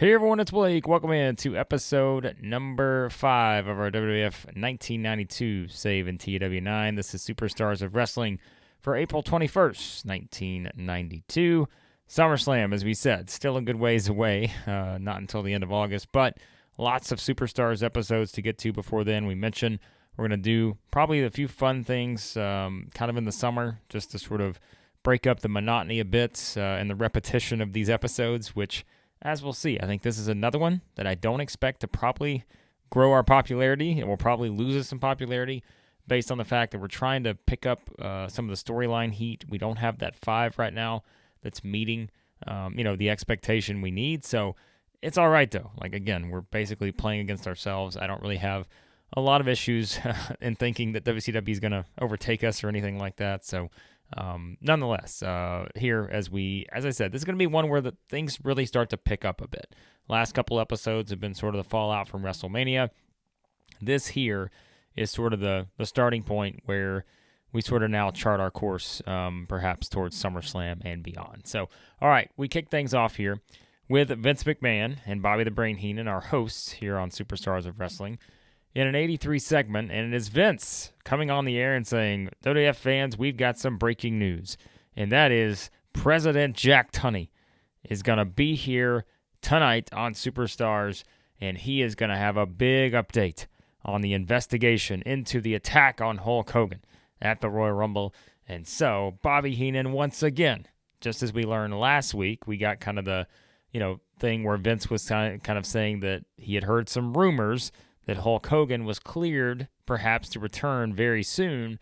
Hey everyone, it's Blake. Welcome in to episode number 5 of our WWF 1992 Save in TEW IX. This is Superstars of Wrestling for April 21st, 1992. SummerSlam, as we said, still a good ways away, not until the end of August, but lots of Superstars episodes to get to before then. We mentioned we're going to do probably a few fun things kind of in the summer, just to sort of break up the monotony a bit and the repetition of these episodes, which, as we'll see, I think this is another one that I don't expect to probably grow our popularity. It will probably lose us some popularity based on the fact that we're trying to pick up some of the storyline heat. We don't have that 5 right now that's meeting, the expectation we need. So it's all right, though. Like, again, we're basically playing against ourselves. I don't really have a lot of issues in thinking that WCW is going to overtake us or anything like that. So nonetheless, here, as I said, this is going to be one where the things really start to pick up a bit. Last couple episodes have been sort of the fallout from WrestleMania. This here is sort of the starting point where we sort of now chart our course, perhaps towards SummerSlam and beyond. So, all right, we kick things off here with Vince McMahon and Bobby the Brain Heenan, our hosts here on Superstars of Wrestling, in an 83 segment, and it is Vince coming on the air and saying, WWF fans, we've got some breaking news, and that is President Jack Tunney is going to be here tonight on Superstars, and he is going to have a big update on the investigation into the attack on Hulk Hogan at the Royal Rumble. And so Bobby Heenan, once again, just as we learned last week, we got kind of the thing where Vince was kind of saying that he had heard some rumors that Hulk Hogan was cleared, perhaps, to return very soon.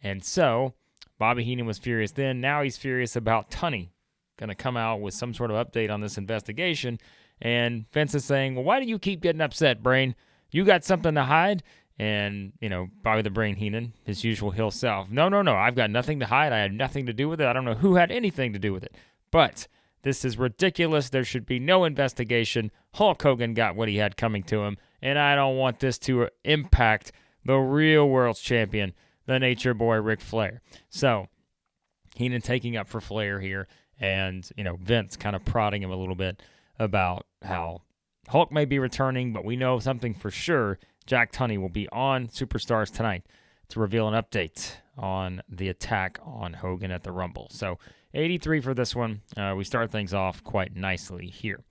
And so Bobby Heenan was furious then. Now he's furious about Tunny going to come out with some sort of update on this investigation. And Vince is saying, well, why do you keep getting upset, Brain? You got something to hide? And, Bobby the Brain Heenan, his usual heel self, no, I've got nothing to hide. I had nothing to do with it. I don't know who had anything to do with it. But this is ridiculous. There should be no investigation. Hulk Hogan got what he had coming to him, and I don't want this to impact the real world's champion, the Nature Boy Ric Flair. So Heenan taking up for Flair here, and Vince kind of prodding him a little bit about how Hulk may be returning, but we know something for sure. Jack Tunney will be on Superstars tonight to reveal an update on the attack on Hogan at the Rumble. So 83 for this one. We start things off quite nicely here.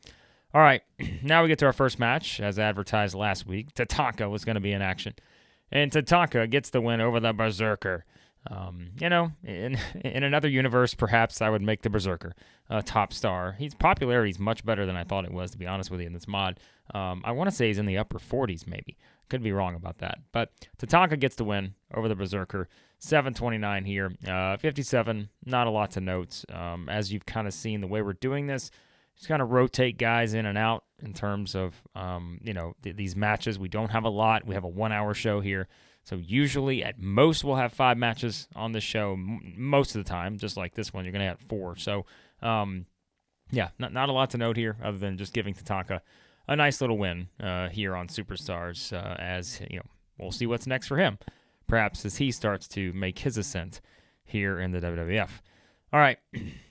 All right, now we get to our first match. As advertised last week, Tatanka was going to be in action. And Tatanka gets the win over the Berserker. In another universe, perhaps I would make the Berserker top star. His popularity is much better than I thought it was, to be honest with you, in this mod. I want to say he's in the upper 40s, maybe. Could be wrong about that. But Tatanka gets the win over the Berserker. 7:29 here. 57, not a lot to note. As you've kind of seen the way we're doing this, just kind of rotate guys in and out in terms of, these matches. We don't have a lot. We have a 1-hour show here. So usually, at most, we'll have 5 matches on this show most of the time. Just like this one, you're going to have 4. So, not a lot to note here other than just giving Tatanka a nice little win here on Superstars as, we'll see what's next for him. Perhaps as he starts to make his ascent here in the WWF. All right,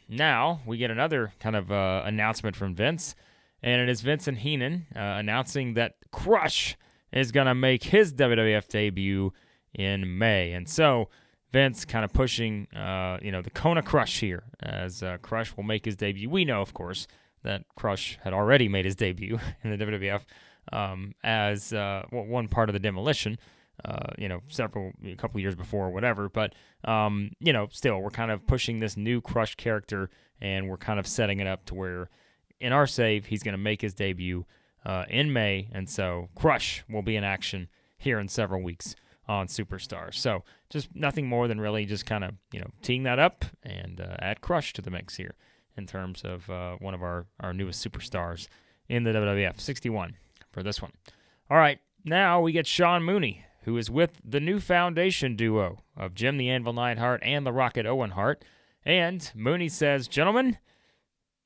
now we get another kind of announcement from Vince, and it is Vince and Heenan announcing that Crush is going to make his WWF debut in May. And so Vince kind of pushing, the Kona Crush here, as Crush will make his debut. We know, of course, that Crush had already made his debut in the WWF as one part of the Demolition, a couple years before or whatever. But, still, we're kind of pushing this new Crush character, and we're kind of setting it up to where, in our save, he's going to make his debut in May, and so Crush will be in action here in several weeks on Superstars. So just nothing more than really just kind of, teeing that up and add Crush to the mix here in terms of one of our newest superstars in the WWF. 61 for this one. All right, now we get Sean Mooney, who is with the new foundation duo of Jim the Anvil Neidhart and the Rocket Owen Hart. And Mooney says, gentlemen,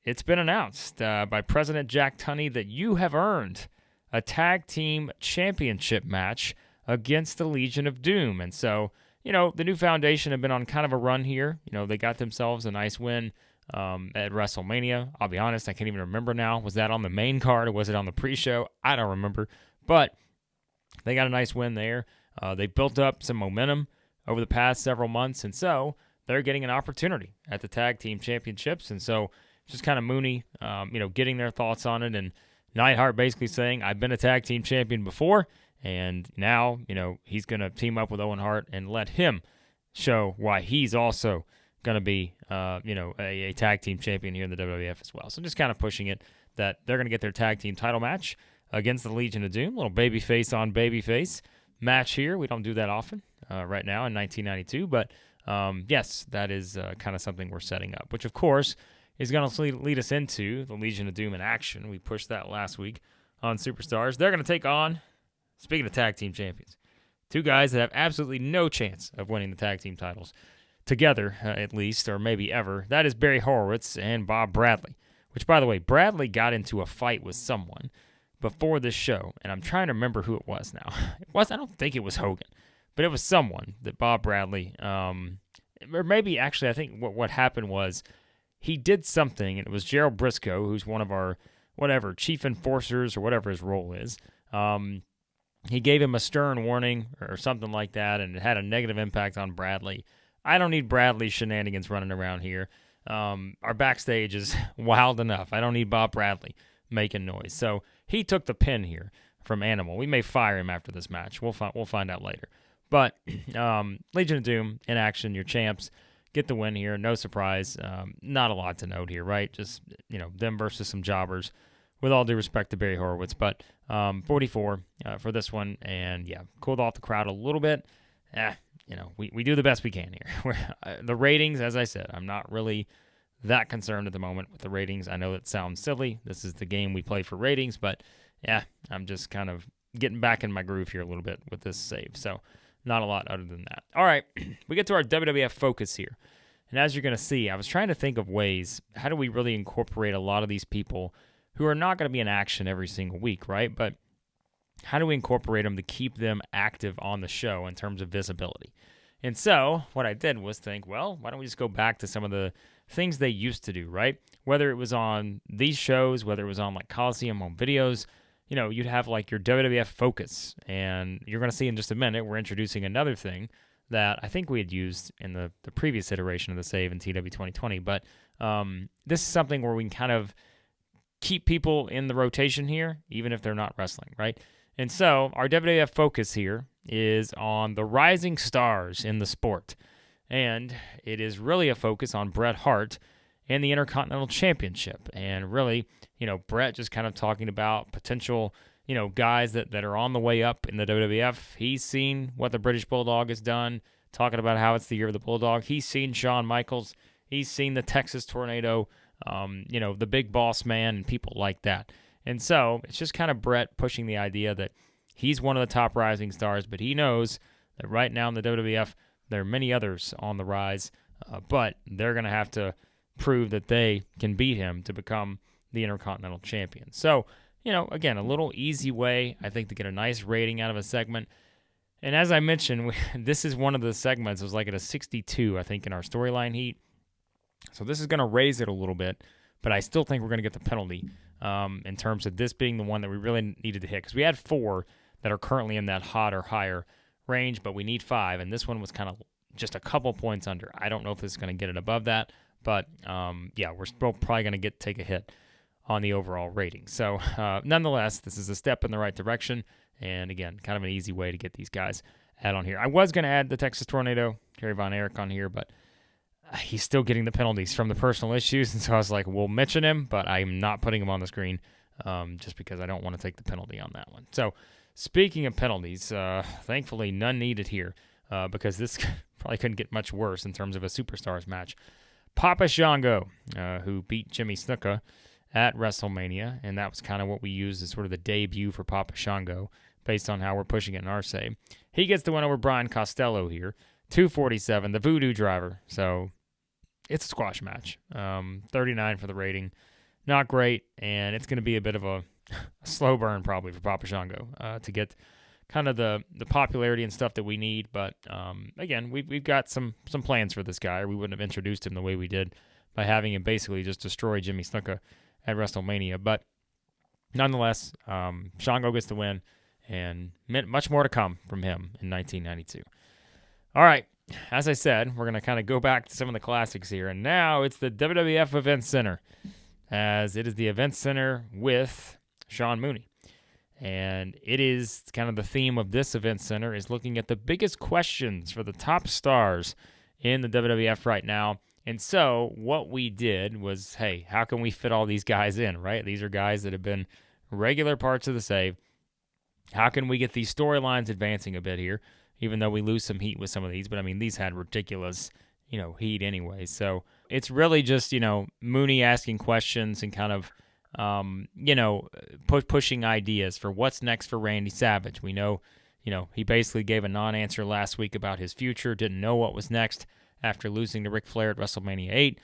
it's been announced by President Jack Tunney that you have earned a tag team championship match against the Legion of Doom. And so, the new foundation have been on kind of a run here. They got themselves a nice win at WrestleMania. I'll be honest, I can't even remember now. Was that on the main card or was it on the pre-show? I don't remember. But they got a nice win there. They built up some momentum over the past several months, and so they're getting an opportunity at the Tag Team Championships. And so just kind of Mooney, getting their thoughts on it, and Neidhart basically saying, I've been a Tag Team Champion before, and now, he's going to team up with Owen Hart and let him show why he's also going to be, a Tag Team Champion here in the WWF as well. So just kind of pushing it that they're going to get their Tag Team title match against the Legion of Doom. Little babyface on babyface match here. We don't do that often right now in 1992, but yes, that is kind of something we're setting up, which of course is going to lead us into the Legion of Doom in action. We pushed that last week on Superstars. They're going to take on, speaking of tag team champions, two guys that have absolutely no chance of winning the tag team titles together, at least, or maybe ever. That is Barry Horowitz and Bob Bradley, which, by the way, Bradley got into a fight with someone before this show, and I'm trying to remember who it was now. I don't think it was Hogan, but it was someone that Bob Bradley, or maybe actually I think what happened was he did something, and it was Gerald Briscoe, who's one of our, chief enforcers or whatever his role is. He gave him a stern warning or something like that, and it had a negative impact on Bradley. I don't need Bradley shenanigans running around here. Our backstage is wild enough. I don't need Bob Bradley making noise. So he took the pin here from Animal. We may fire him after this match. We'll find out later. But Legion of Doom in action, your champs, get the win here. No surprise. Not a lot to note here, right? Just, them versus some jobbers, with all due respect to Barry Horowitz. But 44 for this one. And, yeah, cooled off the crowd a little bit. We do the best we can here. The ratings, as I said, I'm not really that concerned at the moment with the ratings. I know it sounds silly. This is the game we play for ratings. But, yeah, I'm just kind of getting back in my groove here a little bit with this save. So, not a lot other than that. All right, we get to our WWF focus here. And as you're going to see, I was trying to think of ways, how do we really incorporate a lot of these people who are not going to be in action every single week, right? But how do we incorporate them to keep them active on the show in terms of visibility? And so what I did was think, well, why don't we just go back to some of the things they used to do, right? Whether it was on these shows, whether it was on like Coliseum home videos, you'd have like your WWF focus, and you're going to see in just a minute, we're introducing another thing that I think we had used in the previous iteration of the save in TEW 2020, but this is something where we can kind of keep people in the rotation here, even if they're not wrestling, right? And so our WWF focus here is on the rising stars in the sport, and it is really a focus on Bret Hart and the Intercontinental Championship, and really, Bret just kind of talking about potential, guys that are on the way up in the WWF. He's seen what the British Bulldog has done, talking about how it's the year of the Bulldog. He's seen Shawn Michaels. He's seen the Texas Tornado, the Big Boss Man, and people like that. And so it's just kind of Bret pushing the idea that he's one of the top rising stars, but he knows that right now in the WWF, there are many others on the rise, but they're going to have to prove that they can beat him to become the Intercontinental Champion. So, again, a little easy way, I think, to get a nice rating out of a segment. And as I mentioned, this is one of the segments. It was like at a 62, I think, in our storyline heat. So this is going to raise it a little bit, but I still think we're going to get the penalty in terms of this being the one that we really needed to hit. Because we had 4 that are currently in that hot or higher range, but we need 5. And this one was kind of just a couple points under. I don't know if this is going to get it above that. But, we're still probably going to take a hit on the overall rating. So, nonetheless, this is a step in the right direction. And, again, kind of an easy way to get these guys add on here. I was going to add the Texas Tornado, Terry Von Erich, on here, but he's still getting the penalties from the personal issues. And so I was like, we'll mention him, but I'm not putting him on the screen just because I don't want to take the penalty on that one. So, speaking of penalties, thankfully none needed here because this probably couldn't get much worse in terms of a Superstars match. Papa Shango, who beat Jimmy Snuka at WrestleMania, and that was kind of what we used as sort of the debut for Papa Shango, based on how we're pushing it in our save. He gets the win over Brian Costello here, 247, the Voodoo Driver. So it's a squash match. 39 for the rating. Not great, and it's going to be a bit of a slow burn probably for Papa Shango to get kind of the popularity and stuff that we need. But again, we've got some plans for this guy, or we wouldn't have introduced him the way we did by having him basically just destroy Jimmy Snuka at WrestleMania. But nonetheless, Shango gets the win, and much more to come from him in 1992. All right, as I said, we're going to kind of go back to some of the classics here, and now it's the WWF Event Center, as it is the Event Center with Sean Mooney. And it is kind of the theme of this Event Center is looking at the biggest questions for the top stars in the WWF right now. And so what we did was, hey, how can we fit all these guys in, right? These are guys that have been regular parts of the save. How can we get these storylines advancing a bit here, even though we lose some heat with some of these? But, I mean, these had ridiculous, heat anyway. So it's really just, Mooney asking questions and kind of, pushing ideas for what's next for Randy Savage. We know, he basically gave a non-answer last week about his future, didn't know what was next after losing to Ric Flair at WrestleMania 8.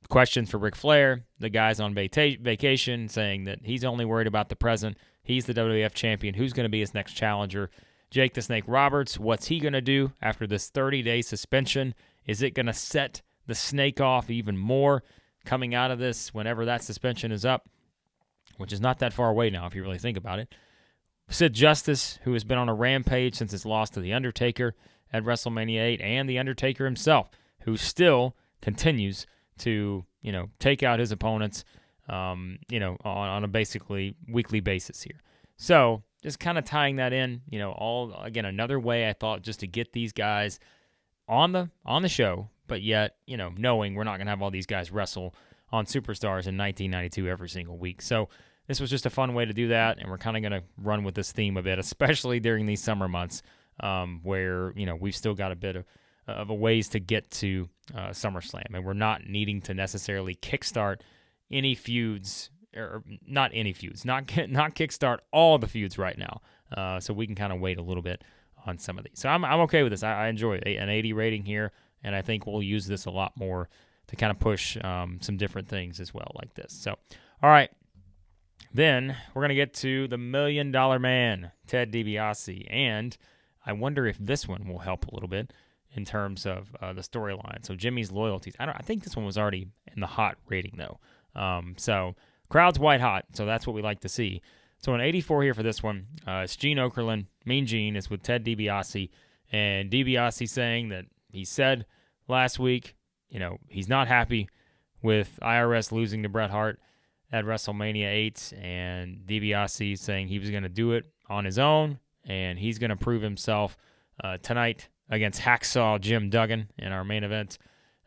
Questions for Ric Flair, the guy's on vacation, saying that he's only worried about the present. He's the WWF champion. Who's going to be his next challenger? Jake the Snake Roberts, what's he going to do after this 30-day suspension? Is it going to set the Snake off even more coming out of this whenever that suspension is up? Which is not that far away now if you really think about it. Sid Justice, who has been on a rampage since his loss to The Undertaker at WrestleMania 8, and The Undertaker himself, who still continues to, take out his opponents, on a basically weekly basis here. So just kind of tying that in, another way I thought just to get these guys on the show, but yet, knowing we're not going to have all these guys wrestle on Superstars in 1992 every single week. So this was just a fun way to do that, and we're kind of going to run with this theme a bit, especially during these summer months where, we've still got a bit of a ways to get to SummerSlam, and we're not needing to necessarily kickstart any feuds, or not any feuds, not kickstart all the feuds right now, so we can kind of wait a little bit on some of these. So I'm okay with this. I enjoy it. An 80 rating here, and I think we'll use this a lot more to kind of push some different things as well like this. So, all right. Then we're going to get to the $1 Million Man, Ted DiBiase, and I wonder if this one will help a little bit in terms of the storyline. So Jimmy's loyalties. I think this one was already in the hot rating, though. So crowd's white hot, so that's what we like to see. So an 84 here for this one. It's Gene Okerlund. Mean Gene is with Ted DiBiase, and DiBiase saying that he said last week, he's not happy with IRS losing to Bret Hart at WrestleMania 8, and DiBiase saying he was going to do it on his own, and he's going to prove himself tonight against Hacksaw Jim Duggan in our main event.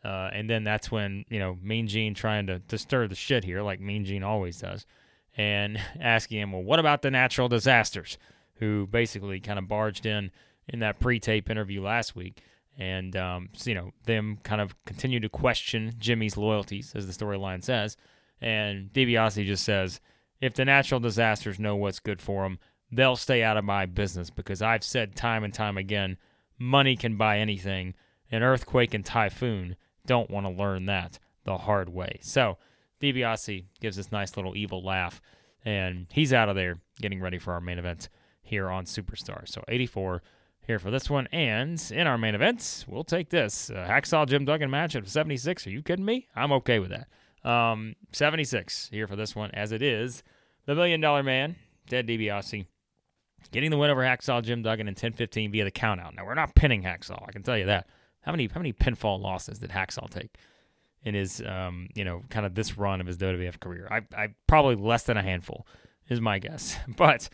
And then that's when, Mean Gene trying to stir the shit here, like Mean Gene always does, and asking him, well, what about the natural disasters, who basically kind of barged in that pre-tape interview last week. And, them kind of continue to question Jimmy's loyalties, as the storyline says. And DiBiase just says, if the natural disasters know what's good for them, they'll stay out of my business, because I've said time and time again, money can buy anything. An earthquake and typhoon don't want to learn that the hard way. So DiBiase gives this nice little evil laugh, and he's out of there getting ready for our main event here on Superstar. So 84 here for this one. And in our main event, we'll take this. Hacksaw Jim Duggan match at 76. Are you kidding me? I'm okay with that. 76 here for this one, as it is the $1 Million Man, Ted DiBiase, getting the win over Hacksaw Jim Duggan in 10-15 via the countout. Now, we're not pinning Hacksaw, I can tell you that. How many pinfall losses did Hacksaw take in his, kind of this run of his WWF career? I probably less than a handful is my guess. But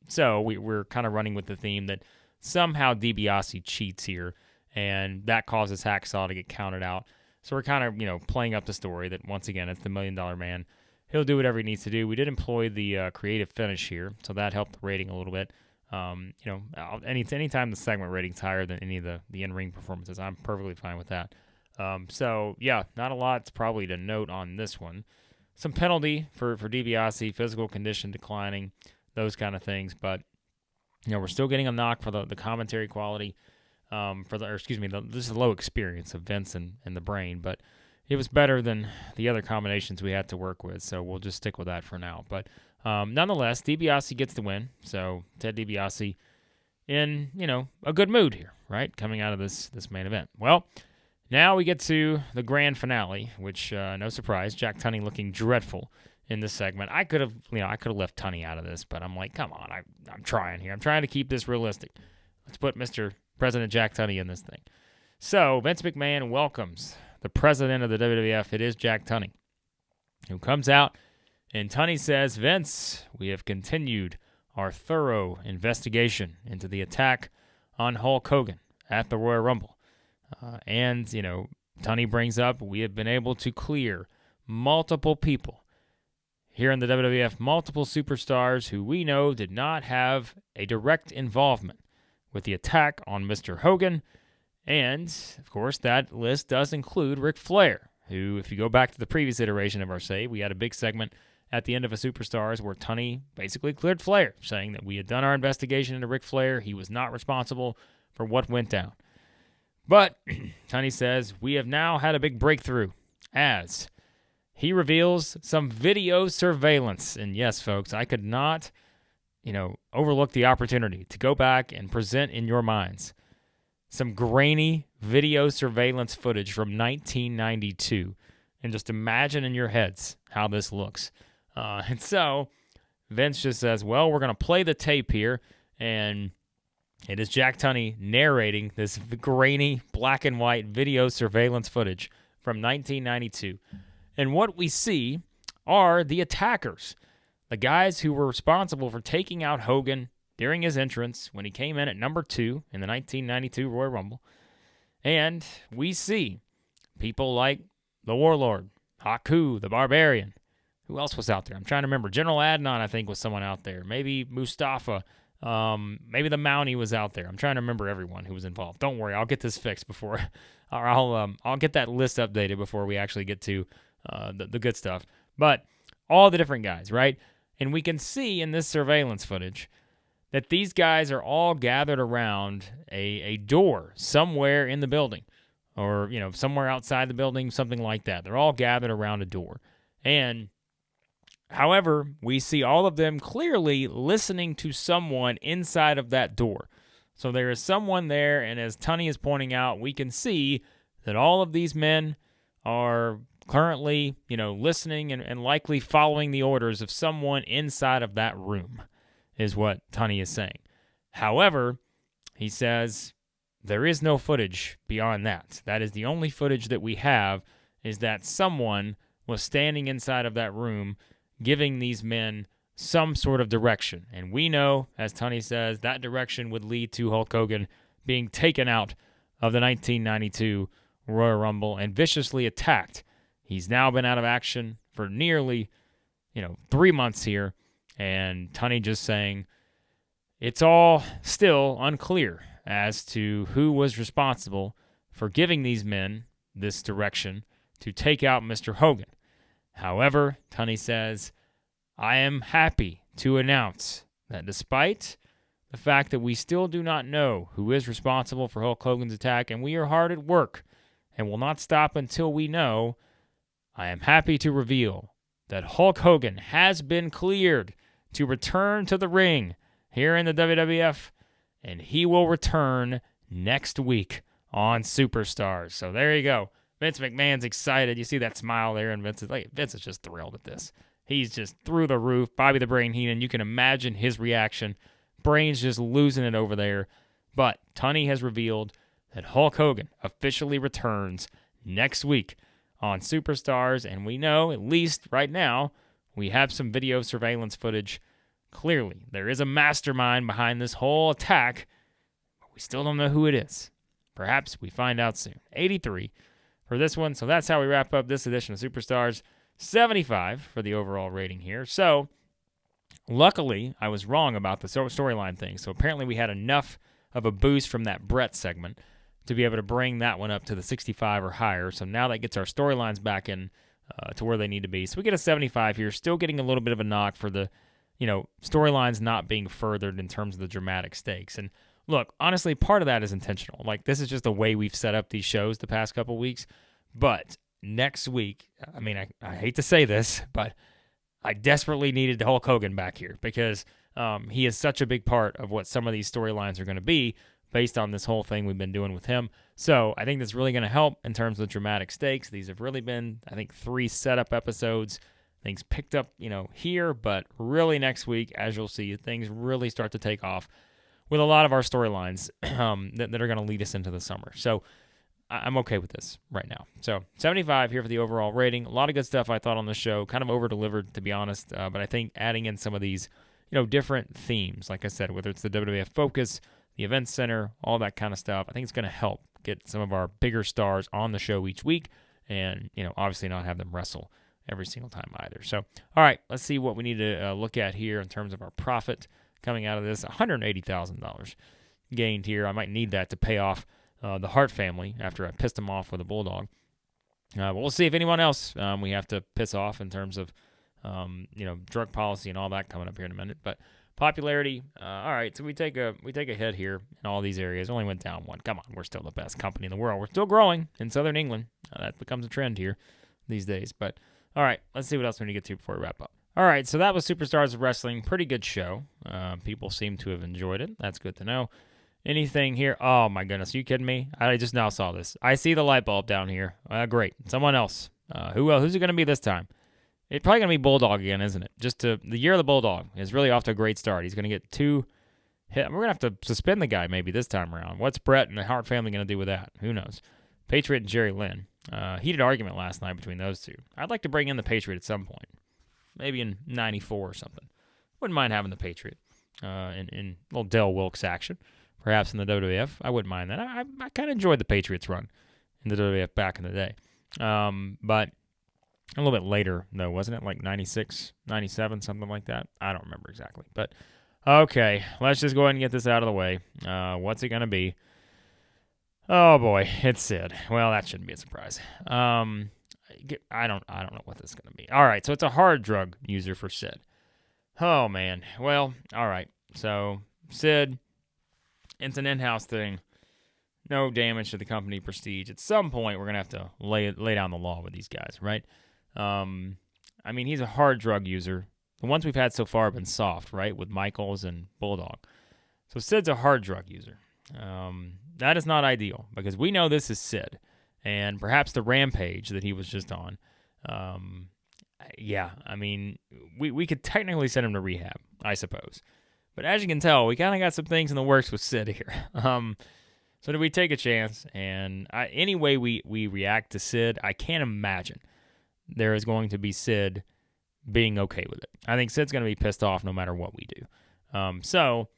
so we're kind of running with the theme that somehow DiBiase cheats here, and that causes Hacksaw to get counted out. So we're kind of, playing up the story that, once again, it's the $1 Million Man. He'll do whatever he needs to do. We did employ the creative finish here, so that helped the rating a little bit. Anytime the segment rating's higher than any of the in-ring performances, I'm perfectly fine with that. So, yeah, not a lot probably to note on this one. Some penalty for DiBiase, physical condition declining, those kind of things. But, we're still getting a knock for the commentary quality. This is a low experience of Vince and the Brain, but it was better than the other combinations we had to work with, so we'll just stick with that for now. But nonetheless, DiBiase gets the win, so Ted DiBiase in, a good mood here, right, coming out of this main event. Well, Now we get to the grand finale, which, no surprise, Jack Tunney looking dreadful in this segment. I could have left Tunny out of this, but I'm like, come on, I'm trying here. I'm trying to keep this realistic. Let's put Mr. President Jack Tunney in this thing. So Vince McMahon welcomes the president of the WWF. It is Jack Tunney, who comes out, and Tunney says, Vince, we have continued our thorough investigation into the attack on Hulk Hogan at the Royal Rumble. And Tunney brings up, we have been able to clear multiple people here in the WWF, multiple superstars who we know did not have a direct involvement with the attack on Mr. Hogan. And, of course, that list does include Ric Flair, who, if you go back to the previous iteration of our save, we had a big segment at the end of a Superstars where Tunney basically cleared Flair, saying that we had done our investigation into Ric Flair. He was not responsible for what went down. But Tunney says, we have now had a big breakthrough as he reveals some video surveillance. And yes, folks, I could not, overlook the opportunity to go back and present in your minds some grainy video surveillance footage from 1992. And just imagine in your heads how this looks. And so Vince just says, well, we're going to play the tape here. And it is Jack Tunney narrating this grainy black and white video surveillance footage from 1992. And what we see are the attackers, the guys who were responsible for taking out Hogan during his entrance when he came in at number 2 in the 1992 Royal Rumble. And we see people like the Warlord, Haku, the Barbarian. Who else was out there? I'm trying to remember. General Adnan, I think, was someone out there. Maybe Mustafa. Maybe the Mountie was out there. I'm trying to remember everyone who was involved. Don't worry, I'll get this fixed before, or I'll get that list updated before we actually get to the good stuff. But all the different guys, right? And we can see in this surveillance footage that these guys are all gathered around a door somewhere in the building, or somewhere outside the building, something like that. They're all gathered around a door, and however, we see all of them clearly listening to someone inside of that door. So there is someone there, and as Tunney is pointing out, we can see that all of these men are currently, listening and likely following the orders of someone inside of that room, is what Tunney is saying. However, he says there is no footage beyond that. That is the only footage that we have, is that someone was standing inside of that room giving these men some sort of direction. And we know, as Tunney says, that direction would lead to Hulk Hogan being taken out of the 1992 Royal Rumble and viciously attacked. He's now been out of action for nearly, 3 months here. And Tunney just saying it's all still unclear as to who was responsible for giving these men this direction to take out Mr. Hogan. However, Tunney says, I am happy to announce that despite the fact that we still do not know who is responsible for Hulk Hogan's attack, and we are hard at work and will not stop until we know, I am happy to reveal that Hulk Hogan has been cleared to return to the ring here in the WWF, and he will return next week on Superstars. So there you go. Vince McMahon's excited. You see that smile there, and Vince is just thrilled at this. He's just through the roof. Bobby the Brain Heenan, you can imagine his reaction. Brain's just losing it over there. But Tunney has revealed that Hulk Hogan officially returns next week on Superstars, and we know, at least right now, we have some video surveillance footage. Clearly, there is a mastermind behind this whole attack, but we still don't know who it is. Perhaps we find out soon. 83 for this one. So that's how we wrap up this edition of Superstars. 75 for the overall rating here. So luckily, I was wrong about the storyline thing. So apparently we had enough of a boost from that Bret segment to be able to bring that one up to the 65 or higher. So now that gets our storylines back in to where they need to be. So we get a 75 here, still getting a little bit of a knock for the, storylines not being furthered in terms of the dramatic stakes. And look, honestly, part of that is intentional. Like, this is just the way we've set up these shows the past couple weeks. But next week, I hate to say this, but I desperately needed Hulk Hogan back here because he is such a big part of what some of these storylines are going to be. based on this whole thing we've been doing with him. So I think that's really going to help in terms of dramatic stakes. These have really been, I think, 3 setup episodes. Things picked up, here, but really next week, as you'll see, things really start to take off with a lot of our storylines that are going to lead us into the summer. So I'm okay with this right now. So 75 here for the overall rating. A lot of good stuff I thought on the show. Kind of over-delivered, to be honest. But I think adding in some of these, different themes, like I said, whether it's the WWF Focus, the Event Center, all that kind of stuff, I think it's going to help get some of our bigger stars on the show each week and, obviously not have them wrestle every single time either. So, all right, let's see what we need to look at here in terms of our profit coming out of this. $180,000 gained here. I might need that to pay off the Hart family after I pissed them off with a bulldog. But we'll see if anyone else we have to piss off in terms of, drug policy and all that coming up here in a minute. But popularity, all right, so we take a hit here in all these areas. Only went down 1. Come on, we're still the best company in the world. We're still growing in Southern England. That becomes a trend here these days. But all right, let's see what else we need to get to before we wrap up. All right, so that was Superstars of Wrestling. Pretty good show. People seem to have enjoyed it. That's good to know. Anything here? Oh, my goodness. Are you kidding me? I just now saw this. I see the light bulb down here. Great. Someone else. Who's it going to be this time? It's probably going to be Bulldog again, isn't it? The year of the Bulldog is really off to a great start. He's going to get 2 hit. We're going to have to suspend the guy maybe this time around. What's Bret and the Hart family going to do with that? Who knows? Patriot and Jerry Lynn. Heated argument last night between those two. I'd like to bring in the Patriot at some point. Maybe in 94 or something. Wouldn't mind having the Patriot in little Del Wilkes action. Perhaps in the WWF. I wouldn't mind that. I kind of enjoyed the Patriots run in the WWF back in the day. But a little bit later, though, wasn't it? Like 96, 97, something like that? I don't remember exactly. But, okay, let's just go ahead and get this out of the way. What's it going to be? Oh, boy, it's Sid. Well, that shouldn't be a surprise. I don't know what this is going to be. All right, so it's a hard drug user for Sid. Oh, man. Well, all right. So, Sid, it's an in-house thing. No damage to the company prestige. At some point, we're going to have to lay down the law with these guys, right? I mean, he's a hard drug user. The ones we've had so far have been soft, right, with Michaels and Bulldog. So Sid's a hard drug user. That is not ideal because we know this is Sid. And perhaps the rampage that he was just on. Yeah, I mean, we could technically send him to rehab, I suppose. But as you can tell, we kind of got some things in the works with Sid here. So do we take a chance? And any way we react to Sid, I can't imagine there is going to be Sid being okay with it. I think Sid's going to be pissed off no matter what we do. So,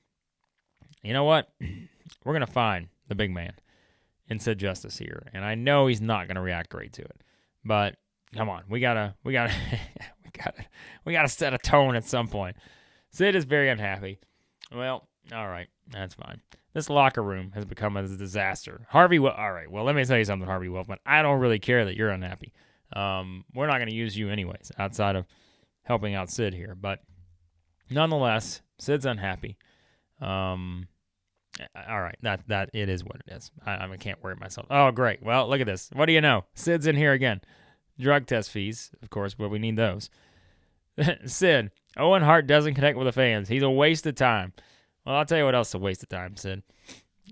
you know what? We're going to find the big man in Sid Justice here. And I know he's not going to react great to it. But come on, we gotta set a tone at some point. Sid is very unhappy. Well, all right, that's fine. This locker room has become a disaster. All right, well, let me tell you something, Harvey Wolfman. I don't really care that you're unhappy. We're not going to use you anyways, outside of helping out Sid here. But nonetheless, Sid's unhappy. All right, that it is what it is. I can't worry myself. Oh, great. Well, look at this. What do you know? Sid's in here again. Drug test fees, of course, but we need those. Sid, Owen Hart doesn't connect with the fans. He's a waste of time. Well, I'll tell you what else is a waste of time, Sid.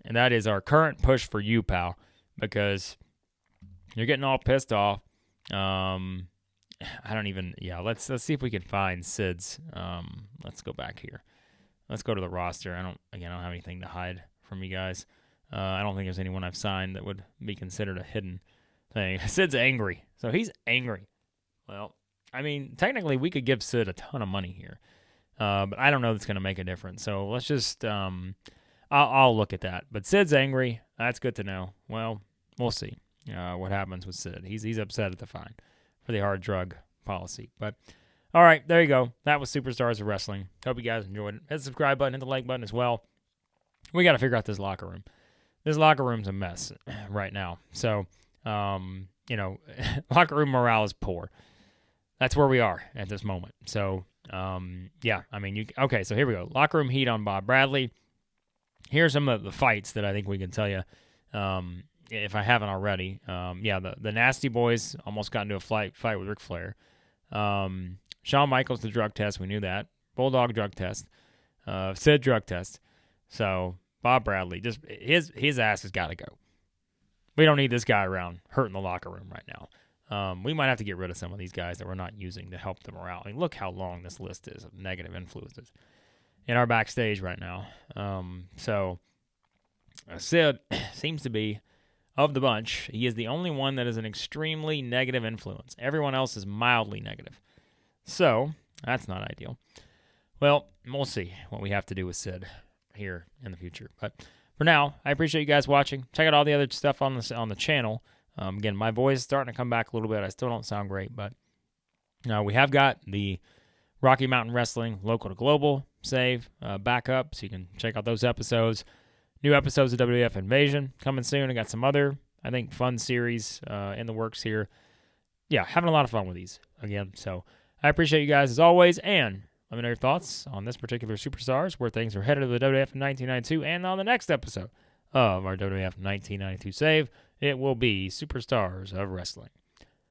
And that is our current push for you, pal, because you're getting all pissed off. Let's see if we can find Sid's. Let's go back here. Let's go to the roster. I don't have anything to hide from you guys. I don't think there's anyone I've signed that would be considered a hidden thing. Sid's angry. So he's angry. Well, I mean, technically we could give Sid a ton of money here. But I don't know that's going to make a difference. So let's just, I'll look at that. But Sid's angry. That's good to know. Well, we'll see what happens with Sid. He's upset at the fine for the hard drug policy. But, all right, there you go. That was Superstars of Wrestling. Hope you guys enjoyed it. Hit the subscribe button, hit the like button as well. We got to figure out this locker room. This locker room's a mess right now. So, locker room morale is poor. That's where we are at this moment. So, okay, so here we go. Locker room heat on Bob Bradley. Here's some of the fights that I think we can tell you, if I haven't already. The Nasty Boys almost got into a fight with Ric Flair. Shawn Michaels, the drug test, we knew that. Bulldog drug test. Sid drug test. So, Bob Bradley, just his ass has got to go. We don't need this guy around hurting the locker room right now. We might have to get rid of some of these guys that we're not using to help the morale. I mean, look how long this list is of negative influences in our backstage right now. So Sid seems to be, of the bunch, he is the only one that is an extremely negative influence. Everyone else is mildly negative. So that's not ideal. Well, we'll see what we have to do with Sid here in the future. But for now, I appreciate you guys watching. Check out all the other stuff on the channel. Again, my voice is starting to come back a little bit. I still don't sound great, but we have got the Rocky Mountain Wrestling Local to Global save back up, so you can check out those episodes. New episodes of WWF Invasion coming soon. I got some other, I think, fun series in the works here. Yeah, having a lot of fun with these again. So I appreciate you guys as always, and let me know your thoughts on this particular Superstars, where things are headed to the WWF in 1992, and on the next episode of our WWF 1992 save, it will be Superstars of Wrestling.